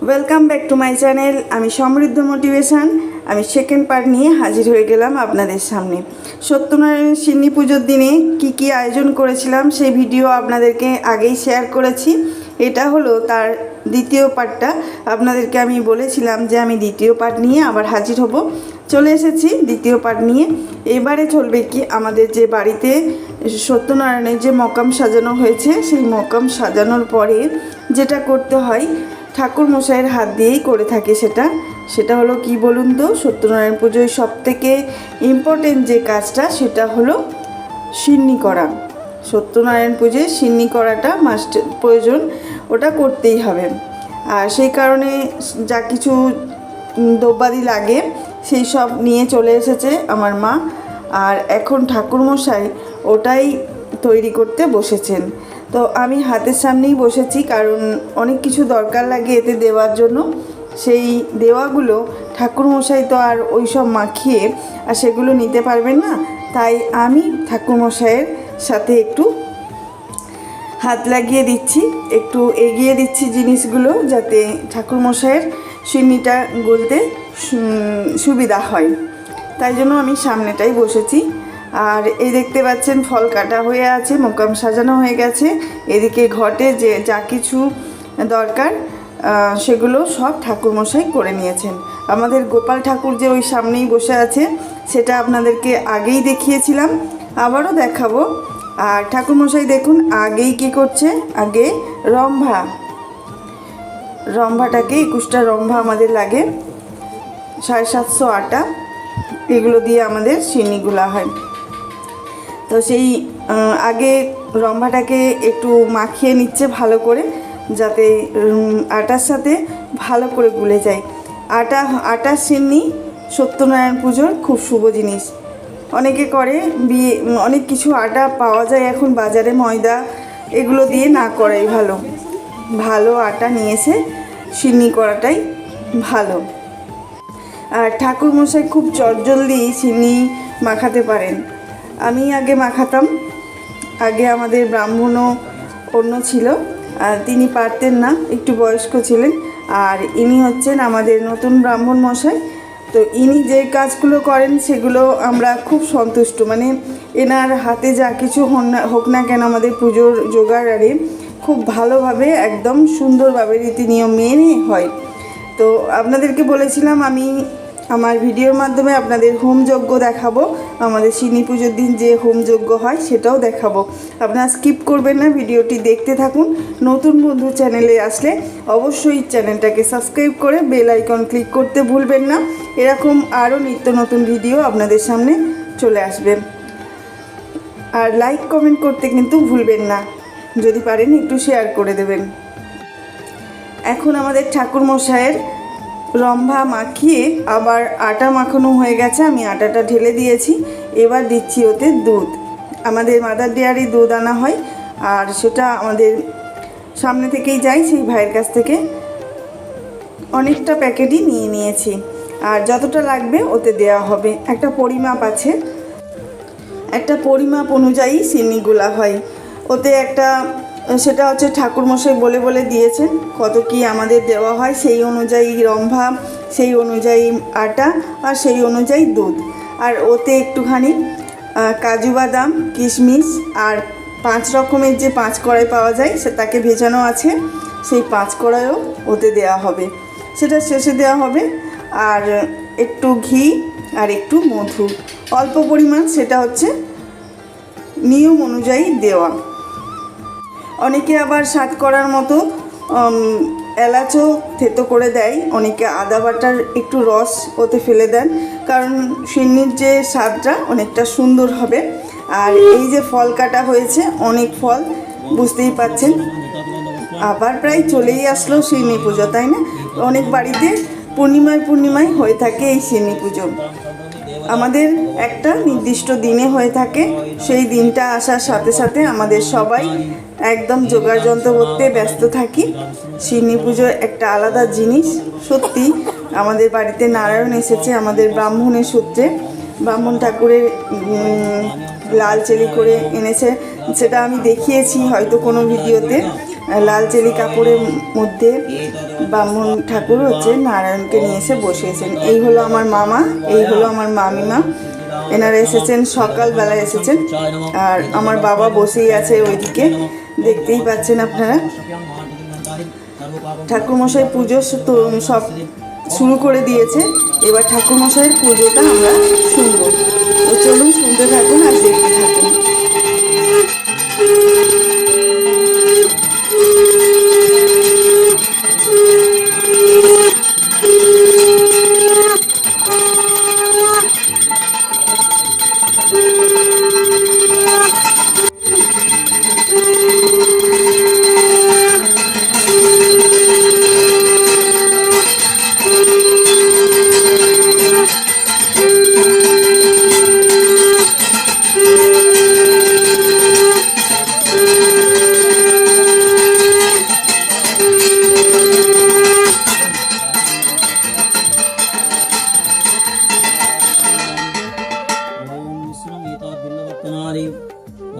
Welcome back to my channel. আমি সমৃদ্ধ motivation. আমি সেকেন্ড পার্ট নিয়ে হাজির হয়ে গেলাম আপনাদের সামনে। সত্যনারায়ণ সিন্নি পুজোর দিনে কি আয়োজন করেছিলাম সেই ভিডিও আপনাদেরকে আগেই শেয়ার করেছি। এটা হলো তার দ্বিতীয় পার্টটা। আপনাদেরকে আমি বলেছিলাম যে আমি দ্বিতীয় পার্ট নিয়ে আবার হাজির হব। চলে এসেছি দ্বিতীয় পার্ট নিয়ে। এবারে চলবে কি, আমাদের যে বাড়িতে সত্যনারায়ণের যে মকাম সাজানো হয়েছে, সেই মকাম সাজানোর পরে যেটা করতে হয় ঠাকুর মশাইয়ের হাত দিয়েই করে থাকে। সেটা হলো কি বলুন তো, সত্যনারায়ণ পুজোয় সবথেকে ইম্পর্টেন্ট যে কাজটা সেটা হলো সিন্নি করা। সত্যনারায়ণ পুজোয় সিন্নি করাটা মাস্ট প্রয়োজন, ওটা করতেই হবে। আর সেই কারণে যা কিছু দ্রব্যাদি লাগে সেই সব নিয়ে চলে এসেছে আমার মা। আর এখন ঠাকুরমশাই ওটাই তৈরি করতে বসেছেন। তো আমি হাতের সামনেই বসেছি, কারণ অনেক কিছু দরকার লাগে এতে দেওয়ার জন্য। সেই দেওয়াগুলো ঠাকুরমশাই তো আর ওই সব মাখিয়ে আর সেগুলো নিতে পারবেন না, তাই আমি ঠাকুরমশাইয়ের সাথে একটু হাত লাগিয়ে দিচ্ছি, একটু এগিয়ে দিচ্ছি জিনিসগুলো, যাতে ঠাকুরমশাইয়ের সিন্নিটা গলতে সুবিধা হয়। তাই জন্য আমি সামনেটাই বসেছি। আর এই দেখতে পাচ্ছেন ফল কাটা হয়ে আছে, মোকাম সাজানো হয়ে গেছে। এদিকে ঘটে যে যা কিছু দরকার সেগুলো সব ঠাকুরমশাই করে নিয়েছেন। আমাদের গোপাল ঠাকুর যে ওই সামনেই বসে আছে, সেটা আপনাদেরকে আগেই দেখিয়েছিলাম, আবারও দেখাবো। আর ঠাকুরমশাই দেখুন আগেই কি করছে, আগে রম্ভাটাকে 21টা রম্ভা আমাদের লাগে, 750 আটা, এগুলো দিয়ে আমাদের সিন্নিগুলা হয়। তো সেই আগে রম্ভাটাকে একটু মাখিয়ে নিচ্ছে ভালো করে, যাতে আটার সাথে ভালো করে গুলে যায়। আটার সিন্নি সত্যনারায়ণ পুজোর খুব শুভ জিনিস। অনেকে করে বিয়ে, অনেক কিছু আটা পাওয়া যায় এখন বাজারে, ময়দা এগুলো দিয়ে না করাই ভালো আটা নিয়ে এসে সিন্নি করাটাই ভালো। আর ঠাকুরমশাই খুব চটজলদি সিন্নি মাখাতে পারেন। আমি আগে মাখাতাম, আগে আমাদের ব্রাহ্মণও অন্য ছিল, আর তিনি পারতেন না, একটু বয়স্ক ছিলেন। আর ইনি হচ্ছেন আমাদের নতুন ব্রাহ্মণ মশাই। তো ইনি যে কাজগুলো করেন সেগুলো আমরা খুব সন্তুষ্ট, মানে এনার হাতে যা কিছু হোক না কেন আমাদের পুজোর জোগাড় আরে খুব ভালোভাবে একদম সুন্দরভাবে রীতি নিয়ম মেনে হয়। তো আপনাদেরকে বলেছিলাম আমি আমার ভিডিওর মাধ্যমে আপনাদের হোমযজ্ঞ দেখাবো, আমাদের সিন্নি পুজোর দিন যে হোমযজ্ঞ হয় সেটাও দেখাবো। আপনারা স্কিপ করবেন না, ভিডিওটি দেখতে থাকুন। নতুন বন্ধু চ্যানেলে আসলে অবশ্যই চ্যানেলটাকে সাবস্ক্রাইব করে বেল আইকন ক্লিক করতে ভুলবেন না। এরকম আরও নিত্য নতুন ভিডিও আপনাদের সামনে চলে আসবে। আর লাইক কমেন্ট করতে কিন্তু ভুলবেন না, যদি পারেন একটু শেয়ার করে দেবেন। এখন আমাদের ঠাকুরমশাইয়ের রম্ভা মাখিয়ে আবার আটা মাখানো হয়ে গেছে, আমি আটাটা ঢেলে দিয়েছি। এবার দিচ্ছি ওতে দুধ। আমাদের মাদার ডেয়ারি দুধ আনা হয়, আর সেটা আমাদের সামনে থেকেই যাই, সেই ভাইয়ের কাছ থেকে অনেকটা প্যাকেটই নিয়ে নিয়েছি। আর যতটা লাগবে ওতে দেওয়া হবে, একটা পরিমাপ আছে, একটা পরিমাপ অনুযায়ী সিন্নিগুলা হয় ওতে একটা, সেটা হচ্ছে ঠাকুরমশাই বলে বলে দিয়েছেন কত কি আমাদের দেওয়া হয়, সেই অনুযায়ী রম্ভা, সেই অনুযায়ী আটা, আর সেই অনুযায়ী দুধ। আর ওতে একটুখানি কাজু বাদাম, কিশমিশ, আর 5 রকমের যে 5 কড়াই পাওয়া যায় তাকে ভেজানো আছে, সেই 5 কড়াইও ওতে দেওয়া হবে, সেটা শেষে দেওয়া হবে। আর একটু ঘি আর একটু মধু, অল্প পরিমাণ, সেটা হচ্ছে নিয়ম অনুযায়ী দেওয়া। অনেকে আবার স্বাদ করার মতো এলাচও থেতো করে দেয়, অনেকে আদা বাটার একটু রস ওতে ফেলে দেন, কারণ সিন্নির যে স্বাদটা অনেকটা সুন্দর হবে। আর এই যে ফল কাটা হয়েছে, অনেক ফল, বুঝতেই পাচ্ছেন। আবার প্রায় চলেই আসলো সিন্নি পুজো, তাই না? অনেক বাড়িতে পূর্ণিমায় হয়ে থাকে এই সিন্নি পুজো। আমাদের একটা নির্দিষ্ট দিনে হয়ে থাকে, সেই দিনটা আসার সাথে সাথে আমাদের সবাই একদম জোগাড় যন্ত্র করতে ব্যস্ত থাকি। সিন্নি পুজো একটা আলাদা জিনিস, সত্যি। আমাদের বাড়িতে নারায়ণ এসেছে আমাদের ব্রাহ্মণের সূত্রে, ব্রাহ্মণ ঠাকুরের লাল চেলি করে এনেছে, সেটা আমি দেখিয়েছি হয়তো কোনো ভিডিওতে। লাল চেলি কাপড়ের মধ্যে ব্রাহ্মণ ঠাকুর হচ্ছে নারায়ণকে নিয়ে এসে বসিয়েছেন। এই হলো আমার মামা, এই হলো আমার মামিমা, এনারা এসেছেন সকালবেলা এসেছেন। আর আমার বাবা বসেই আছে ওইদিকে, দেখতেই পাচ্ছেন আপনারা। ঠাকুরমশাই পুজো তো সব শুরু করে দিয়েছে, এবার ঠাকুরমশাইয়ের পুজোটা আমরা শুনবো। তো চলুন শুনতে থাকুন আর দেখতে থাকুন।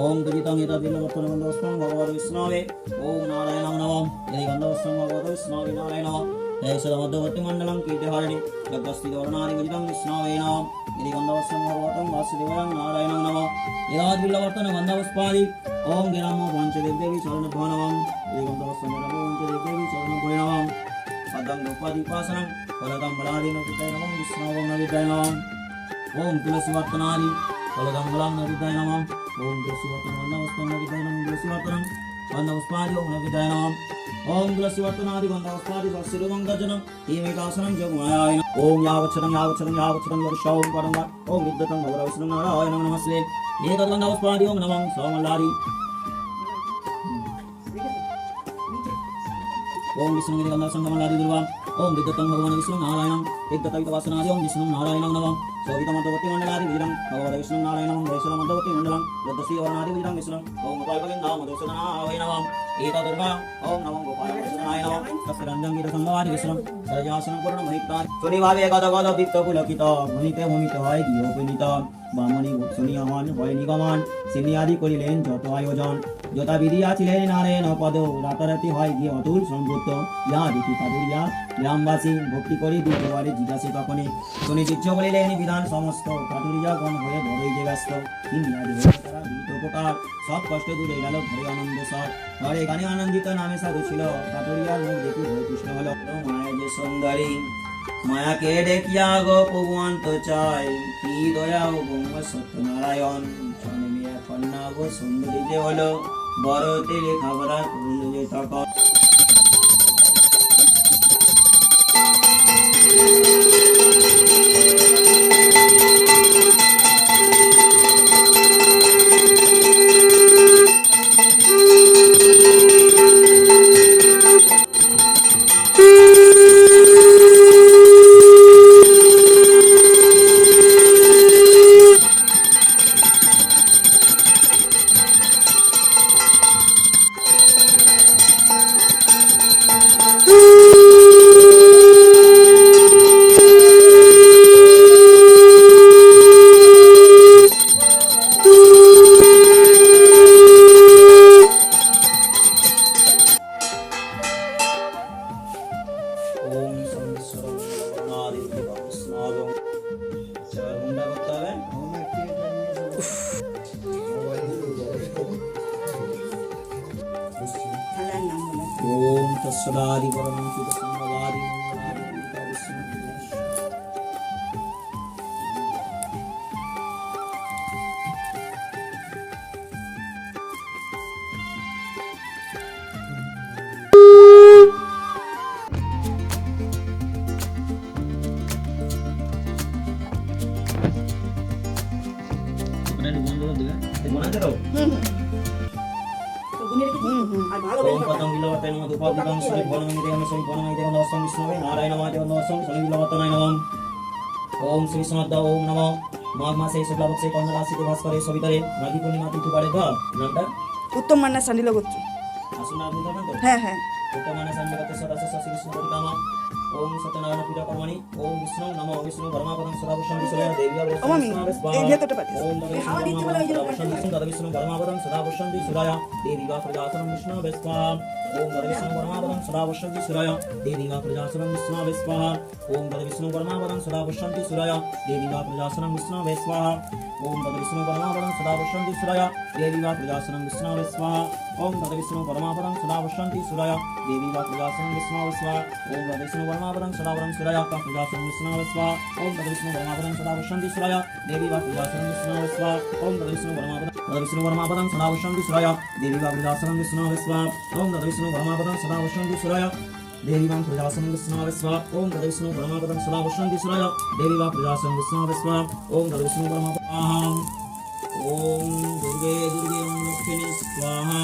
ओम दुरितं यथा बिल्लवत्तनवन्दवस्मं भगवतो विष्णवे ओम नारायणं नमः यदि गन्धवस्मं भगवतो विष्णवे नारायणः जयसुरमध्यवर्ति मण्डलं कीर्तिहारिणि जगस्थितवर्णादिविदितं विष्णवे नमः यदि गन्धवस्मं भगवतं वासुदेवाय नारायणं नमः यदा बिल्लवत्तन गन्धवस्पादि ओम गिरामो पञ्चदेवदेवी शरणभ्यो नमः यदि गन्धवस्मं भगवतो पञ्चदेवदेवी शरणभ्यो नमः पदं रूपादिपासनं फलदं बलादीन विद्याय नमः विष्णवे नविद्याय नमः ओम तुलसीवर्तनादि फलदं बलं नविद्याय नमः ओम तुलसीवर्तनं वन्दवस्पं नविद्याय नमः तुलसीवर्तनं वन्दवस्पादि ओम नविद्याय नमः ओम तुलसीवर्तनादि वन्दवस्पादि स्वस्तिरूपं गजनं हीमेकासनं जगमायाय ओम यावच्छतं वर्षावं परं ओम विद्युतं भगवतं नारायणं नमस्ते एतद्वन्दवस्पादि ओम नमः सोमल्लादि ओम विष्णु गन्धसंगमलादि दुर्वा ओम विद्युतं भगवान् विष्णु नारायणं विद्युतवितवासनादि ओम विष्णु नारायणं नमः सोवितमध्यवर्ति मण्डलादि विजयं भगवत विष्णु नारायणं वैश्वरमध्यवर्ति मण्डलं रुद्रश्रीवर्णादि विजयं विष्णु ओम गोपालगोविन्दां मधुसूदनाय नमः एतदुर्गा ओम नमः गोपालकृष्णाय नमः तस्रञ्जं गीतसंगवादि विष्णु सरजासनं पूर्णमहिता सुनिभावे गदगद वित्तपुलकित ভূমিতে ভূমিতে হয় গৃহপীড়িত বামনী শুনিয়হন হয় নিগমন সিনিয়াদি করিলেন যত আয়োজন যথা বিধিয়া ছিলেন নারায়ণ পদ রাতারাতি হয় গিয়ে অতুল সম্পূর্ত ইয়া দেখি কাদুরিয়া গ্রামবাসী ভক্তি করি দ্বিতীয়বারে জিজ্ঞাসে তখনই শুনি চিচ্ছ বলিলেন বিধান সমস্ত কাটুরিয়া গণ হয়ে বড়ই যে ব্যস্ত সিনিয়াদি তারা বিহিত উপকার সব কষ্ট দূরে গেল ঘরে আনন্দ সব ঘরে গানে আনন্দিত নামে সাধু ছিল কাটুরিয়ার মুখ দেখি হয়ে কৃষ্ণ হলো মায়ের যে সুন্দরী মায়াকে দেখিয়া গো প্রভুয়ান্ত চাই কি দয়া ও গঙ্গ সত্যনারায়ণ জন্মে কন্যা গো সুন্দরী যে হলো বড় তেলে খাবরা করল যে তখন ओम तत्सदादि परमं चित संभवादि मंगलादि विष्णु ओम पदं विलवते नमः दुपादितं श्री भवनमिते नमः श्री भवनमिते नमः ओम विष्णुवे नारायणमाय नमः ओम श्री विलवतनाय नमः ओम श्री विष्णुद ओम नमः माघ मासे शुक्लपक्षे कन्या भास्करे सवितरे राधि पूर्णिमा तिथि পারে তো নামটা উত্তম মান্না সান্ডিল গোত্র। আসুন আপনি জানেন তো হ্যাঁ হ্যাঁ উত্তম মান্না সান্ডিল গোত্র সদস্য শ্রী বিষ্ণু পরিক্রমা ओम सत्यनारायण पूजा कर्मणि ओम विष्णु नमो विष्णु परमापदं सदाभूषण विष्णु देवी এই ভেতরটা পাঠিয়ে ओम विष्णु परमापदं सदाभूषण विष्णु परमापदं सदाभूषण विष्णुया देवी प्रजासनं विष्णु बेस्वा ओम तद विष्णु परमापदं सदा पश्यन्ति सूरय देवी वा प्रजासनं विष्णवे स्वाहा ओम तद विष्णु परमापदं सदा पश्यन्ति सूरय देवी वा प्रजासनं विष्णवे स्वाहा ओम तद विष्णु परमापदं सदा पश्यन्ति सूरय देवी वा प्रजासनं विष्णवे स्वाहा ओम तद विष्णु परमापदं सदा पश्यन्ति सूरय देवी वा प्रजासनं विष्णवे स्वाहा ओम तद विष्णु परमापदं सदा वरं सूरय प्रजासनं विष्णवे स्वाहा ओम तद विष्णु परमापदं सदा पश्यन्ति सूरय देवी वा प्रजासनं विष्णवे स्वाहा ओम तद विष्णु परमापदं सदा पश्यन्ति सूरय देवी वा प्रजासनं विष्णवे स्वाहा ओम तद विष्णु परमापदं सदा पश्यन्ति सूरय देवी वा प्रजासनं विष्णवे स्वाहा ओम तद विष्णु परमापदं सदा पश्यन्ति सूरय देवी वा प्रजासनं विष्णवे स्वाहा ओम तद विष्णु परमापदं ओम दुर्गे दुर्गे ओम लक्ष्मी स्वाहा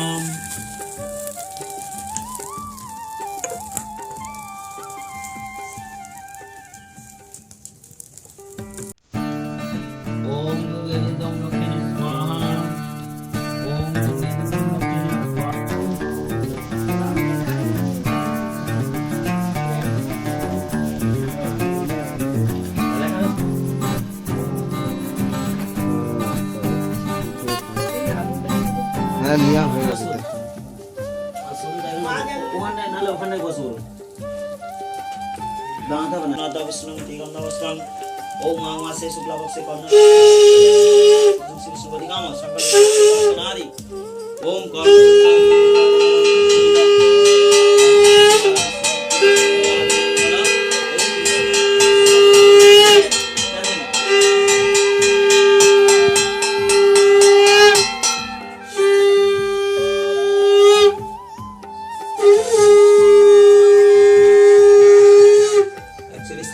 ओम दुर्गे दुर्गे ओम लक्ष्मी स्वाहा ओम दुर्गे दुर्गे ओम लक्ष्मी হ্যাঁ নিয়া হয়ে গেছে ওখানে নালে ওখানে বসো দাঁতা বানা দাদা বিষ্ণু তিগন্ধ বস্ত্রং ওম মা মাসে শুক্লা পক্ষে কর্ণ শ্রী সুবদি কাম সংকল্প নারী ওম কর্ণ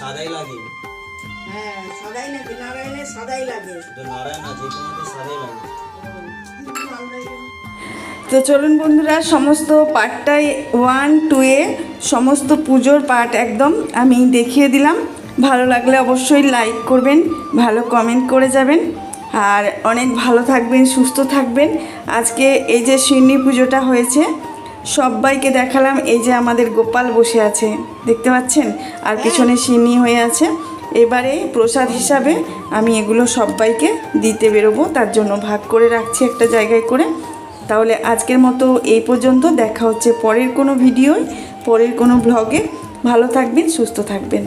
সাদাই লাগে হ্যাঁ সাদাই নাকি নারায়ণের সাদাই লাগে তো নারায়ণ না যে কোনোতে সাদাই লাগে তো চলুন বন্ধুরা সমস্ত পার্টটাই 1 2 এ সমস্ত পুজোর পার্ট একদম আমি দেখিয়ে দিলাম। ভালো লাগলে অবশ্যই লাইক করবেন, ভালো কমেন্ট করে যাবেন, আর অনেক ভালো থাকবেন, সুস্থ থাকবেন। আজকে এই যে শিরনি পুজোটা হয়েছে সবাইকে দেখালাম। এই যে আমাদের গোপাল বসে আছে দেখতে পাচ্ছেন, আর পিছনে শিরনি হয়ে আছে। এবারে প্রসাদ হিসাবে আমি এগুলো সবাইকে দিতে বেরোবো, তার জন্য ভাগ করে রাখছি একটা জায়গায় করে। তাহলে আজকের মতো এই পর্যন্ত, দেখা হচ্ছে পরের কোনো ভিডিওয়, পরের কোনো ব্লগে। ভালো থাকবেন, সুস্থ থাকবেন।